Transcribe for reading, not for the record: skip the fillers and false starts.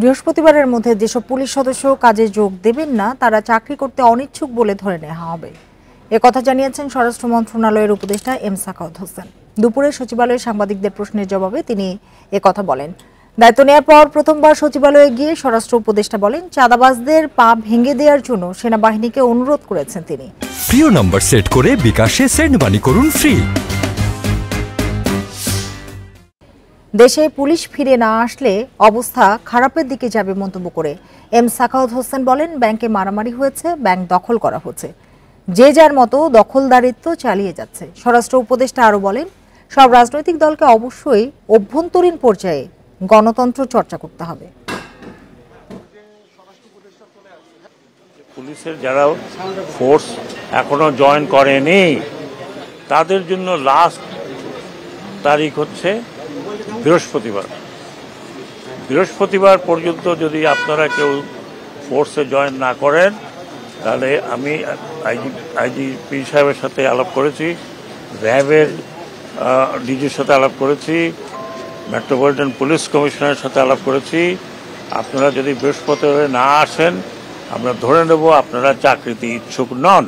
বৃহস্পতিবারের মধ্যে যেসব পুলিশ সদস্য কাজে যোগ দেবেন না তারা চাকরি করতে অনিচ্ছুক বলে ধরে নেওয়া হবে, একথা জানিয়েছেন স্বরাষ্ট্র মন্ত্রণালয়ের উপদেষ্টা এম সাখাওয়াত হোসেন। দুপুরে সচিবালয়ে সাংবাদিকদের প্রশ্নের জবাবে তিনি একথা বলেন। দায়িত্ব নেওয়ার পর প্রথমবার সচিবালয়ে গিয়ে স্বরাষ্ট্র উপদেষ্টা বলেন, চাঁদাবাজদের পা ভেঙে দেওয়ার জন্য সেনাবাহিনীকে অনুরোধ করেছেন তিনি। প্রিয় নাম্বার সেট করে বিকাশে সেন্ড মানি করুন ফ্রি। দেশে পুলিশ ফিরে না আসলে অবস্থা খারাপের দিকে যাবে মন্তব্য করে এম সাখাওয়াত হোসেন বলেন, ব্যাংকে মারামারি হয়েছে, ব্যাংক দখল করা হচ্ছে, যে যার মতো দখলদারিত্ব চালিয়ে যাচ্ছে। স্বরাষ্ট্র উপদেষ্টা আরও বলেন, সব রাজনৈতিক দলকে অবশ্যই অভ্যন্তরীণ পর্যায়ে গণতন্ত্র চর্চা করতে হবে। পুলিশের যারা ফোর্স এখনো জয়েন করেনি তাদের জন্য লাস্ট তারিখ হচ্ছে বৃহস্পতিবার পর্যন্ত যদি আপনারা কেউ ফোর্সে জয়েন না করেন তাহলে আমি আইজিপি সাহেবের সাথে আলাপ করেছি, র্যাবের ডিজির সাথে আলাপ করেছি, মেট্রোপলিটন পুলিশ কমিশনারের সাথে আলাপ করেছি। আপনারা যদি বৃহস্পতিবার না আসেন আমরা ধরে নেব আপনারা চাকরিতে ইচ্ছুক নন।